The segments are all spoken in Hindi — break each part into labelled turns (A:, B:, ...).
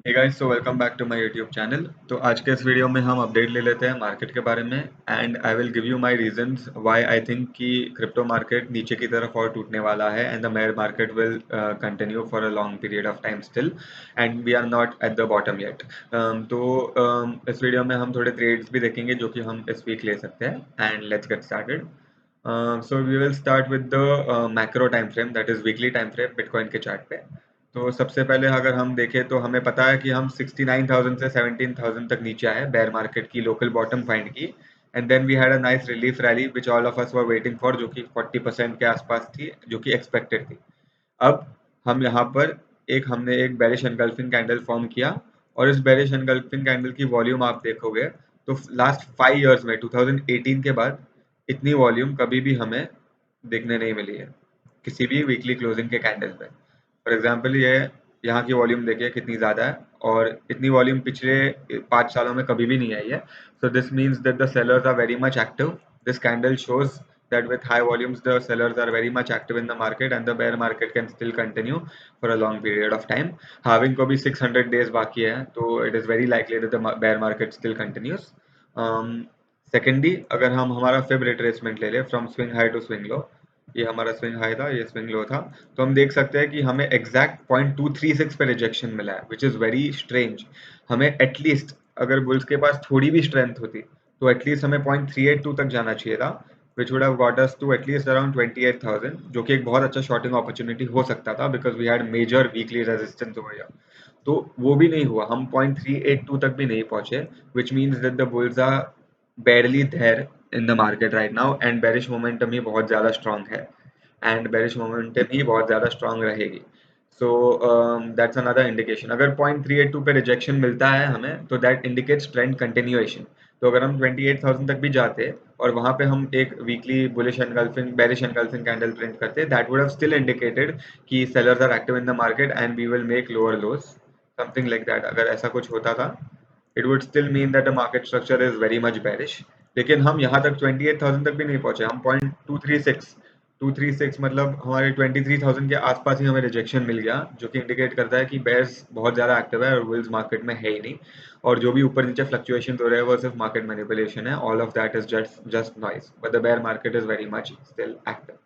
A: Hey guys, so welcome back to my YouTube channel. तो आज के इस वीडियो में हम अपडेट ले लेते हैं मार्केट के बारे में and I will give you my reasons why I think कि क्रिप्टो मार्केट नीचे की तरफ और टूटने वाला है and the bear market will continue for a long period of time still and we are not at the bottom yet. इस वीडियो में हम थोड़े ट्रेड्स भी देखेंगे जो कि हम इस वीक ले सकते हैं and let's get started. So we will start with the macro time frame, that is weekly time frame bitcoin के चार्ट पे। तो सबसे पहले अगर हम देखें तो हमें पता है कि हम 69,000 से 17,000 तक नीचे आए, बेयर मार्केट की लोकल बॉटम फाइंड की and then we had a nice relief rally which all of us were waiting for, जो कि 40% के आसपास थी, जो कि एक्सपेक्टेड थी। अब हम यहाँ पर हमने एक बेरिश एनगल्फिंग कैंडल फॉर्म किया और इस बेरिश एनगल्फिंग कैंडल की वॉल्यूम आप देखोगे तो लास्ट 5 इयर्स में 2018 के बाद इतनी वॉल्यूम कभी भी हमें देखने नहीं मिली है किसी भी वीकली क्लोजिंग के कैंडल पे। फॉर एग्जाम्पल ये यहाँ की वॉल्यूम देखिए कितनी ज़्यादा है और इतनी वॉल्यूम पिछले 5 सालों में कभी भी नहीं आई है। So this means that the sellers are very much active. This candle shows that with high volumes the sellers are very much active in the market and the bear market can still continue for a long period of time। halving को भी 600 days बाकी है तो it is very likely that the bear market still continues। Secondly अगर हम हमारा फिब रिट्रेसमेंट ले ले from swing high to swing low, ये हमारा स्विंग हाई था, ये स्विंग लो था, तो हम देख सकते हैं कि हमें एग्जैक्ट 0.236 पे रिजेक्शन मिला है विच इज़ वेरी स्ट्रेंज। हमें एटलीस्ट अगर बुल्स के पास थोड़ी भी स्ट्रेंथ होती तो एटलीस्ट हमें 0.382 तक जाना चाहिए था which would have got us to at least around 28,000, जो कि एक बहुत अच्छा शॉर्टिंग अपॉर्चुनिटी हो सकता था because we had major weekly resistance over here. तो वो भी नहीं हुआ, हम 0.382 तक भी नहीं पहुंचे which means that the bulls are barely there in the market right now and bearish momentum ही बहुत ज़्यादा strong है and bearish momentum ही बहुत ज़्यादा strong रहेगी। So that's another indication। अगर 0.382 पे रिजेक्शन मिलता है हमें तो that indicates trend continuation। तो अगर हम 28,000 तक भी जाते और वहाँ पे हम एक weekly bullish engulfing bearish engulfing candle print करते, that would have still indicated कि sellers are active in the market and we will make lower lows, something like that। अगर ऐसा कुछ होता था it would still mean that the market structure is very much bearish। लेकिन हम यहाँ तक 28,000 तक भी नहीं पहुंचे, हम 236 मतलब हमारे 23,000 के आसपास ही हमें रिजेक्शन मिल गया, जो कि इंडिकेट करता है कि बेयर्स बहुत ज़्यादा एक्टिव है और बुल्स मार्केट में है ही नहीं। और जो भी ऊपर नीचे फ्लक्चुएशन हो रहे हैं वो सिर्फ मार्केट मैनिपुलेशन है, all of that is just noise, but the bear market is very much still active.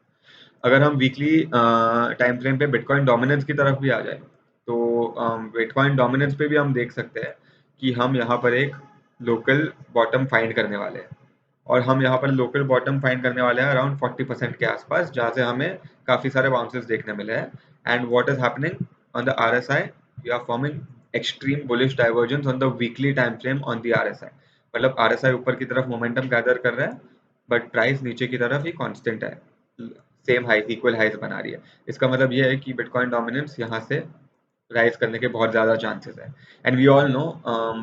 A: अगर हम वीकली टाइम फ्रेम पे बिटकॉइन डोमिनेंस की तरफ भी आ जाए तो बिटकॉइन डोमिनेंस पे भी हम देख सकते हैं कि हम यहाँ पर एक लोकल बॉटम फाइंड करने वाले हैं और हम यहाँ पर लोकल बॉटम फाइंड करने वाले हैं अराउंड 40% के आसपास, जहाँ से हमें काफ़ी सारे बाउंसेस देखने मिले हैं। And what is happening on the RSI, we are forming extreme bullish divergence on the weekly time frame on the RSI। मतलब RSI ऊपर की तरफ मोमेंटम गैदर कर रहा है बट प्राइस नीचे की तरफ ही कांस्टेंट है, सेम हाई इक्वल हाइज बना रही है। इसका मतलब ये है कि बिटकॉइन डोमिनेंस यहाँ से राइज करने के बहुत ज़्यादा चांसेस है। And we all know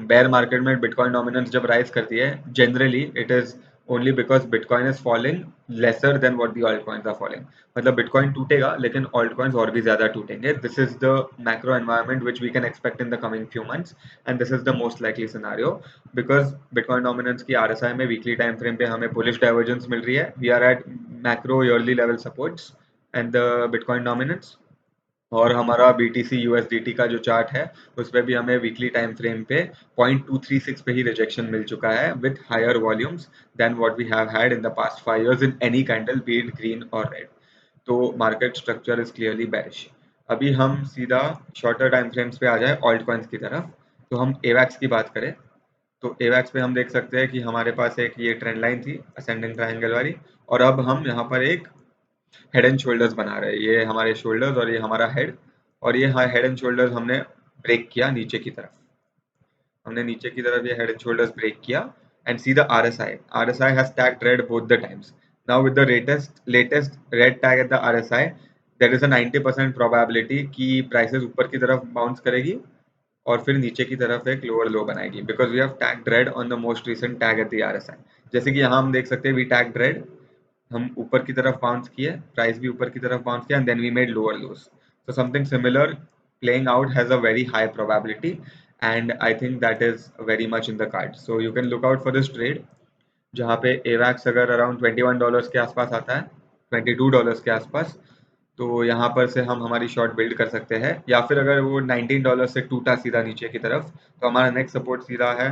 A: bear market में बिटकॉइन डोमिनेंस जब राइज करती है generally it is only because bitcoin is falling lesser than what the alt coins are falling. मतलब बिटकॉइन टूटेगा लेकिन ऑल्ट कॉइन्स और भी ज़्यादा टूटेंगे। This is the macro environment which we can expect in the coming few months and this is the most likely scenario because bitcoin dominance की RSI में वीकली टाइम फ्रेम पे हमें बुलिश डाइवर्जेंस मिल रही है। We are at macro yearly level supports and the bitcoin dominance. और हमारा BTC USDT का जो चार्ट है उस पर भी हमें वीकली टाइम फ्रेम पे 0.236 पे ही रिजेक्शन मिल चुका है with higher volumes then what we have had in the past 5 years in any candle, be it green और रेड। तो market structure is clearly bearish. अभी हम सीधा शॉर्टर टाइम फ्रेम्स पे आ जाए ऑल्ट कॉइन्स की तरफ। तो हम AVAX की बात करें तो AVAX पे हम देख सकते हैं कि हमारे पास एक ये ट्रेंड लाइन थी असेंडिंग ट्रायंगल वाली और अब हम यहाँ पर एक हेड एंड शोल्डर्स बना रहे हैं। ये हमारे शोल्डर्स और ये हमारा हेड, और ये हेड एंड शोल्डर्स हमने ब्रेक किया नीचे की तरफ। हमने नीचे की तरफ ये हेड एंड शोल्डर्स ब्रेक किया and see the RSI has tagged red both the times। now with the latest red tag at the RSI there is a 90% probability कि प्राइसेस ऊपर की तरफ बाउंस करेगी और फिर नीचे की तरफ एक लोअर लो बनाएगी because we have tagged red on the most recent tag at the RSI। जैसे कि यहाँ हम देख सकते हैं वी टैग्ड रेड, हम ऊपर की तरफ बाउंस किए, प्राइस भी ऊपर की तरफ बाउंस किया and then we made lower lows. So something similar playing out has a very high probability and I think that is very much in the cards, so you can look out for this trade जहाँ पे AVAX अगर अराउंड $21 के आसपास आता है, $22 के आसपास, तो यहाँ पर से हम हमारी शॉर्ट बिल्ड कर सकते हैं, या फिर अगर वो $19 से टूटा सीधा नीचे की तरफ, तो हमारा नेक्स्ट सपोर्ट सीधा है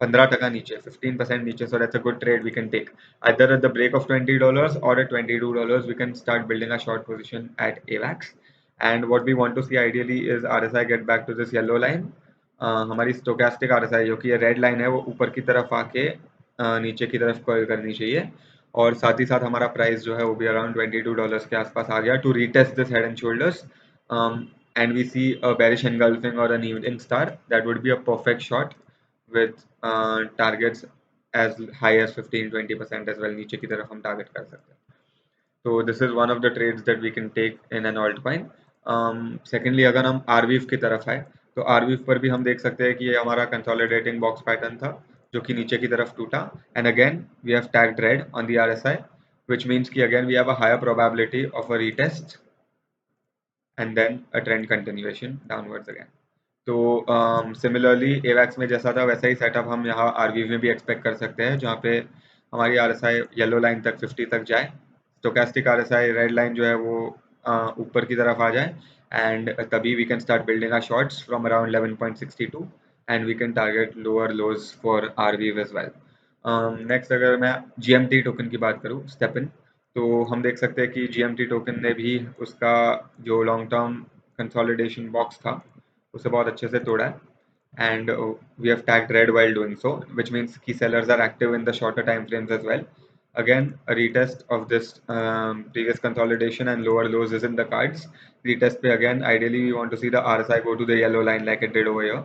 A: 15% नीचे, 15% नीचे. So that's a good trade we can take. Either at the break of $20 or at $22, we can start building a short position at AVAX. And what we want to see ideally is RSI get back to this yellow line. हमारी stochastic RSI जो कि ये रेड लाइन है वो ऊपर की तरफ आके नीचे की तरफ कर्ल करनी चाहिए, और साथ ही साथ हमारा प्राइस जो है वो भी अराउंड $22 के आसपास आ गया to retest this head and shoulders. And we see a bearish engulfing or an evening star, that would be a perfect shot with targets as high as 15-20% as well. नीचे की तरफ हम टारगेट कर सकते हैं. तो this is one of the trades that we can take in an alt coin. Secondly अगर हम आरवीव की तरफ आए, तो आरवीव पर भी हम देख सकते हैं कि ये हमारा कंसोलिडेटिंग बॉक्स पैटर्न था जो कि नीचे की तरफ टूटा, and again we have tagged red on the RSI, which means कि again we have a higher probability of a retest and then a trend continuation downwards again. तो सिमिलरली एवैक्स में जैसा था वैसा ही सेटअप हम यहाँ आरवी में भी एक्सपेक्ट कर सकते हैं, जहाँ पे हमारी आरएसआई येलो लाइन तक 50 तक जाए, स्टोकेस्टिक आरएसआई रेड लाइन जो है वो ऊपर की तरफ आ जाए, एंड तभी we can start building our shorts from around 11.62 and we can target lower lows for RV as well. Next अगर मैं जीएमटी टोकन की बात करूँ, स्टेपिन, तो हम देख सकते हैं कि जीएमटी टोकन ने भी उसका जो लॉन्ग टर्म कंसोलिडेशन बॉक्स था उसे बहुत अच्छे से तोड़ा है, and we have tagged red while doing so, which means key sellers are active in the shorter time frames as well. Again, a retest of this previous consolidation and lower lows is in the cards. Retest pe again, ideally we want to see the RSI go to the yellow line like it did over here.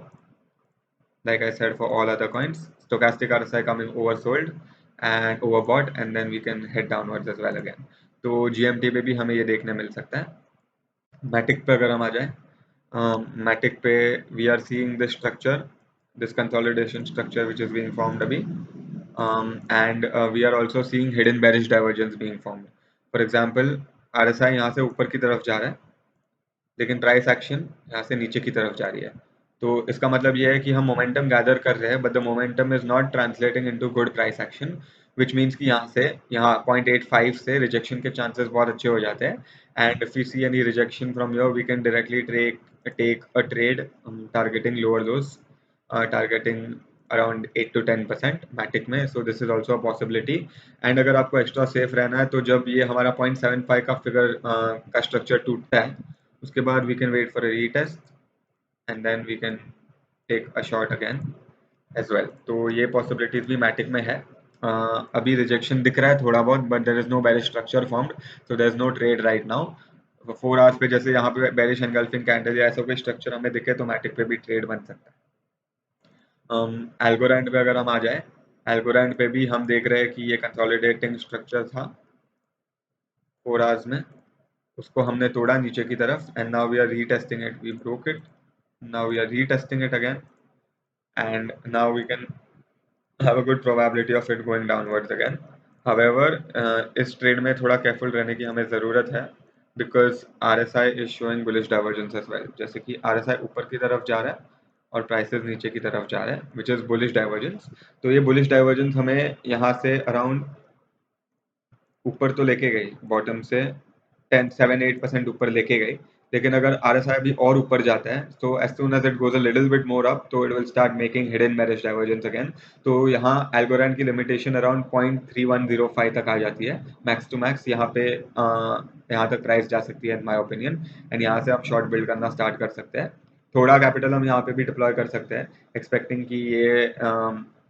A: Like I said for all other coins, stochastic RSI coming oversold and overbought, and then we can head downwards as well again. तो GMT पे भी हमें ये देखने मिल सकता है. मैटिक पे अगर हम आ जाए, Matic Pay, we are seeing this structure, this consolidation structure which is being formed abhi. And we are also seeing hidden bearish divergence being formed. For example, RSI यहाँ से ऊपर की तरफ जा रहा है, लेकिन प्राइस एक्शन यहाँ से नीचे की तरफ जा रही है. तो इसका मतलब ये है कि हम मोमेंटम गैदर कर रहे हैं, but the momentum is not translating into good price action, which means कि यहाँ से यहाँ 0.85 से रिजेक्शन के चांसेस बहुत अच्छे हो जाते हैं. And if you see any rejection from your, we can directly take a trade targeting lower lows, targeting around 8 to 10% Matic में. So this is also a possibility. And अगर आपको एक्स्ट्रा सेफ रहना है, तो जब ये हमारा 0.75 का फिगर का स्ट्रक्चर टूटता है, उसके बाद we can wait for a retest and then we can take a shot again as well. तो ये पॉसिबिलिटीज भी मैटिक में है. अभी रिजेक्शन दिख रहा है थोड़ा बहुत, but there is no bearish structure formed, so there is no trade right now. 4 hours पे जैसे यहाँ पे बेरिश एनगल्फिंग कैंडल या ऐसा कोई स्ट्रक्चर हमें दिखे तो मैटिक पे भी ट्रेड बन सकता है. एल्गोरैंड पे अगर हम आ जाए, एल्गोरैंड पे भी हम देख रहे हैं कि ये कंसोलिडेटिंग स्ट्रक्चर था 4 आवर्स में, उसको हमने तोड़ा नीचे की तरफ, and now we are retesting it. We broke it, now we are retesting it again, and now we can have a good probability of it going downwards again. However, इस ट्रेड में थोड़ा केयरफुल रहने की हमें ज़रूरत है, because RSI is showing bullish divergence as well. जैसे कि RSI ऊपर की तरफ जा रहा है और प्राइसेस नीचे की तरफ जा रहे हैं, which is bullish divergence. तो ये bullish divergence हमें यहाँ से अराउंड ऊपर तो लेके गई, बॉटम से 7-8% ऊपर लेके गई, लेकिन अगर RSI भी और ऊपर जाता है, तो as soon as it goes a little bit more up, तो it will start making hidden bearish divergence again. तो यहाँ एल्गोरैंड की लिमिटेशन अराउंड 0.3105 तक आ जाती है मैक्स टू मैक्स. यहाँ पे यहाँ तक प्राइस जा सकती है इन माय ओपिनियन, एंड यहाँ से हम शॉर्ट बिल्ड करना स्टार्ट कर सकते हैं. थोड़ा कैपिटल हम यहाँ पे भी डिप्लॉय कर सकते हैं, एक्सपेक्टिंग कि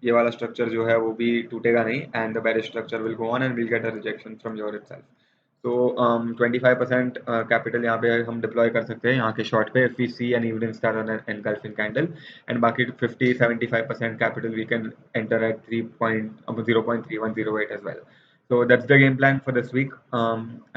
A: ये वाला स्ट्रक्चर जो है वो भी टूटेगा नहीं, and the bearish structure will go on and will get a rejection from your itself. तो 25% कैपिटल यहाँ पे हम डिप्लॉय कर सकते हैं यहाँ के शॉर्ट पे, if we see an evening star on an engulfing candle, and बाकी 50-75% capital we can enter at 0.3108 as well. So that's the game plan for this week.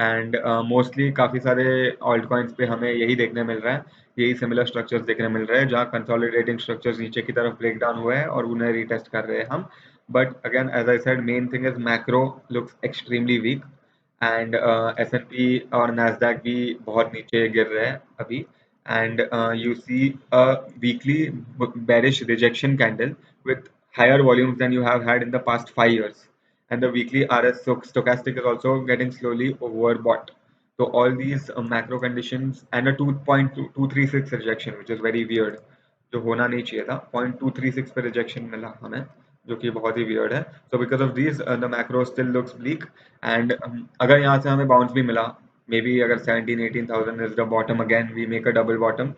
A: And mostly काफ़ी सारे ऑल्ट कॉइन्स पे हमें यही देखने मिल रहा है, यही सिमिलर स्ट्रक्चर्स देखने मिल रहे हैं, जहाँ कंसोलिडेटिंग स्ट्रक्चर्स नीचे की तरफ ब्रेक डाउन हुए हैं और उन्हें रीटेस्ट कर रहे हैं हम. But again as I said, main thing is macro looks extremely weak, and S&P और Nasdaq भी बहुत नीचे गिर रहे हैं अभी, and you see a weekly bearish rejection candle with higher volumes than you have had in the past 5 years, and the weekly RS stochastic is also getting slowly overbought. So all these macro conditions and a 2.236 rejection, which is very weird, जो होना नहीं चाहिए था, 0.236 पे रिजेक्शन मिला हमें, जो कि बहुत ही वियर्ड है. So because of this the macro still looks bleak. And अगर यहाँ से हमें बाउंस भी मिला, मे बी अगर 17-18,000 is the bottom, again we make a double bottom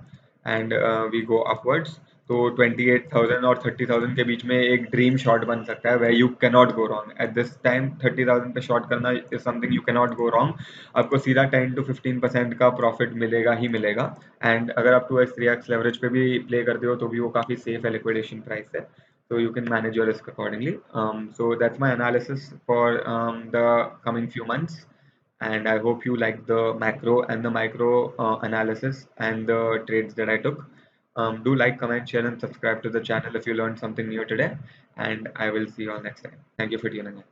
A: and we go upwards. तो 28,000 और 30,000 के बीच में एक ड्रीम शॉट बन सकता है, where you cannot go wrong at this time. 30,000 पे शॉट करना is something you cannot go wrong. आपको सीधा 10 to 15% का प्रॉफिट मिलेगा ही मिलेगा. एंड अगर आप 2x 3x लेवरेज पे भी प्ले करते हो तो भी वो काफ़ी सेफ है लिक्विडेशन प्राइस से. So you can manage your risk accordingly. So that's my analysis for the coming few months, and I hope you like the macro and the micro analysis and the trades that I took. Do like, comment, share, and subscribe to the channel if you learned something new today. And I will see you all next time. Thank you for tuning in.